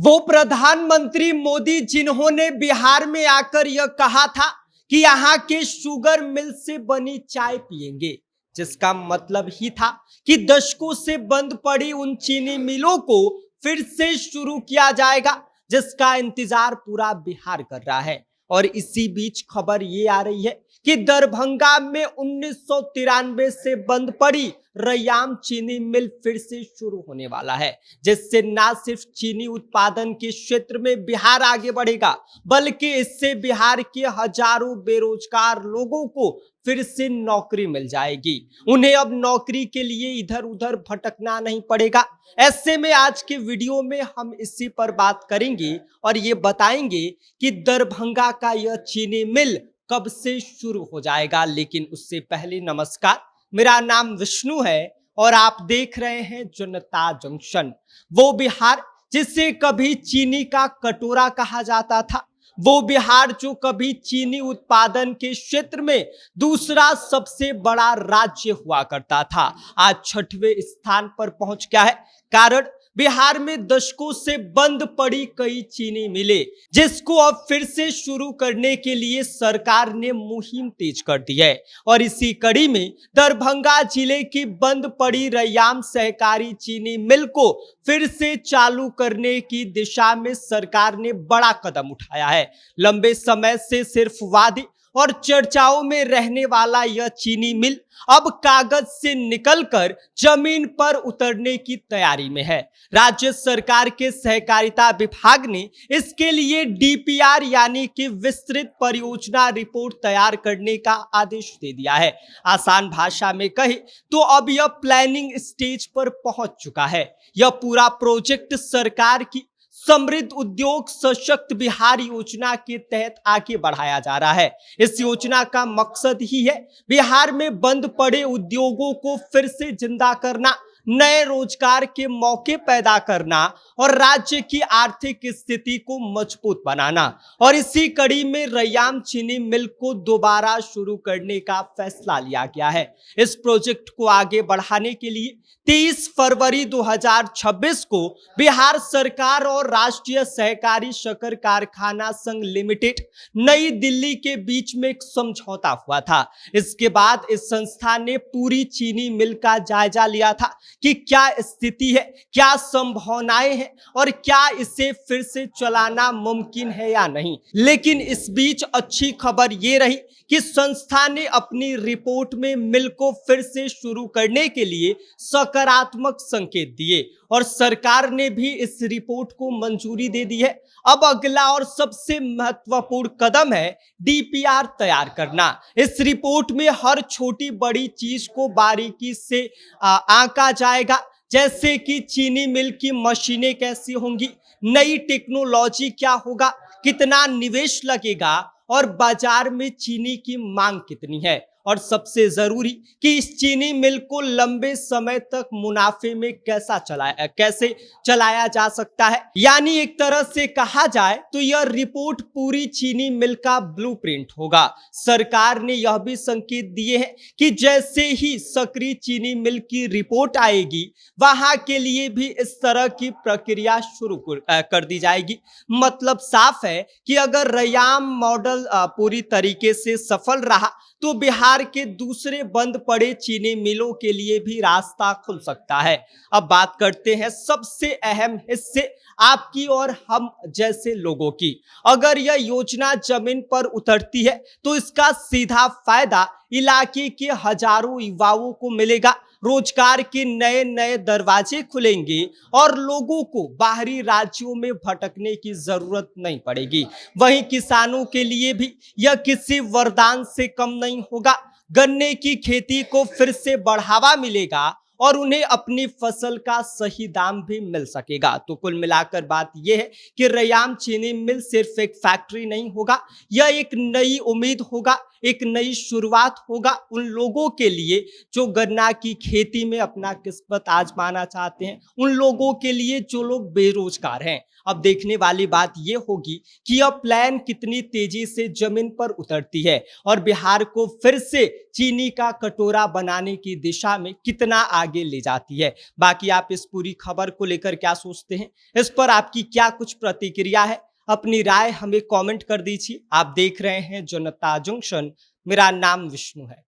वो प्रधानमंत्री मोदी जिन्होंने बिहार में आकर यह कहा था कि यहाँ के शुगर मिल से बनी चाय पिएंगे, जिसका मतलब ही था कि दशकों से बंद पड़ी उन चीनी मिलों को फिर से शुरू किया जाएगा, जिसका इंतजार पूरा बिहार कर रहा है। और इसी बीच खबर ये आ रही है कि दरभंगा में 1993 से बंद पड़ी रैयाम चीनी मिल फिर से शुरू होने वाला है, जिससे न सिर्फ चीनी उत्पादन के क्षेत्र में बिहार आगे बढ़ेगा, बल्कि इससे बिहार के हजारों बेरोजगार लोगों को फिर से नौकरी मिल जाएगी। उन्हें अब नौकरी के लिए इधर उधर भटकना नहीं पड़ेगा। ऐसे में आज के वीडियो में हम इसी पर बात करेंगे और ये बताएंगे कि दरभंगा का यह चीनी मिल कब से शुरू हो जाएगा। लेकिन उससे पहले नमस्कार, मेरा नाम विष्णु है और आप देख रहे हैं जनता जंक्शन। वो बिहार जिसे कभी चीनी का कटोरा कहा जाता था, वो बिहार जो कभी चीनी उत्पादन के क्षेत्र में दूसरा सबसे बड़ा राज्य हुआ करता था, आज 6वें स्थान पर पहुंच गया है। कारण बिहार में दशकों से बंद पड़ी कई चीनी मिलें, जिसको अब फिर से शुरू करने के लिए सरकार ने मुहिम तेज कर दी है। और इसी कड़ी में दरभंगा जिले की बंद पड़ी रैयाम सहकारी चीनी मिल को फिर से चालू करने की दिशा में सरकार ने बड़ा कदम उठाया है। लंबे समय से सिर्फ वादे और चर्चाओं में रहने वाला यह चीनी मिल अब कागज से निकलकर जमीन पर उतरने की तैयारी में है। राज्य सरकार के सहकारिता विभाग ने इसके लिए डीपीआर यानी कि विस्तृत परियोजना रिपोर्ट तैयार करने का आदेश दे दिया है। आसान भाषा में कहे तो अब यह प्लानिंग स्टेज पर पहुंच चुका है। यह पूरा प्रोजेक्ट सरकार की समृद्ध उद्योग सशक्त बिहार योजना के तहत आगे बढ़ाया जा रहा है। इस योजना का मकसद ही है बिहार में बंद पड़े उद्योगों को फिर से जिंदा करना, नए रोजगार के मौके पैदा करना और राज्य की आर्थिक स्थिति को मजबूत बनाना। और इसी कड़ी में रैयाम चीनी मिल को दोबारा शुरू करने का फैसला लिया गया है। इस प्रोजेक्ट को आगे बढ़ाने के लिए 23 फरवरी 2026 को बिहार सरकार और राष्ट्रीय सहकारी शक्कर कारखाना संघ लिमिटेड नई दिल्ली के बीच में एक समझौता हुआ था। इसके बाद इस संस्था ने पूरी चीनी मिल का जायजा लिया था कि क्या स्थिति है, क्या संभावनाएं हैं और क्या इसे फिर से चलाना मुमकिन है या नहीं। लेकिन इस बीच अच्छी खबर ये रही कि संस्था ने अपनी रिपोर्ट में मिल को फिर से शुरू करने के लिए सकारात्मक संकेत दिए और सरकार ने भी इस रिपोर्ट को मंजूरी दे दी है। अब अगला और सबसे महत्वपूर्ण कदम है डीपीआर तैयार करना। इस रिपोर्ट में हर छोटी बड़ी चीज को बारीकी से आंका जाएगा, जैसे कि चीनी मिल की मशीनें कैसी होंगी, नई टेक्नोलॉजी क्या होगा, कितना निवेश लगेगा और बाजार में चीनी की मांग कितनी है, और सबसे जरूरी कि इस चीनी मिल को लंबे समय तक मुनाफे में कैसे चलाया जा सकता है। यानी एक तरह से कहा जाए तो यह रिपोर्ट पूरी चीनी मिल का ब्लूप्रिंट होगा। सरकार ने यह भी संकेत दिए हैं कि जैसे ही सक्रिय चीनी मिल की रिपोर्ट आएगी, वहां के लिए भी इस तरह की प्रक्रिया शुरू कर दी जाएगी। मतलब साफ है कि अगर रैयाम मॉडल पूरी तरीके से सफल रहा तो बिहार के दूसरे बंद पड़े चीनी मिलों के लिए भी रास्ता खुल सकता है। अब बात करते हैं सबसे अहम हिस्से आपकी और हम जैसे लोगों की। अगर यह योजना जमीन पर उतरती है तो इसका सीधा फायदा इलाके के हजारों युवाओं को मिलेगा। रोजगार के नए नए दरवाजे खुलेंगे और लोगों को बाहरी राज्यों में भटकने की जरूरत नहीं पड़ेगी। वहीं किसानों के लिए भी यह किसी वरदान से कम नहीं होगा। गन्ने की खेती को फिर से बढ़ावा मिलेगा और उन्हें अपनी फसल का सही दाम भी मिल सकेगा। तो कुल मिलाकर बात यह है कि रैयाम चीनी मिल सिर्फ एक फैक्ट्री नहीं होगा, यह एक नई उम्मीद होगा, एक नई शुरुआत होगा उन लोगों के लिए जो गन्ना की खेती में अपना किस्मत आजमाना चाहते हैं, उन लोगों के लिए जो लोग बेरोजगार हैं। अब देखने वाली बात यह होगी कि यह प्लान कितनी तेजी से जमीन पर उतरती है और बिहार को फिर से चीनी का कटोरा बनाने की दिशा में कितना आगे ले जाती है। बाकी आप इस पूरी खबर को लेकर क्या सोचते हैं, इस पर आपकी क्या कुछ प्रतिक्रिया है, अपनी राय हमें कमेंट कर दीजिए। आप देख रहे हैं जनता जंक्शन, मेरा नाम विष्णु है।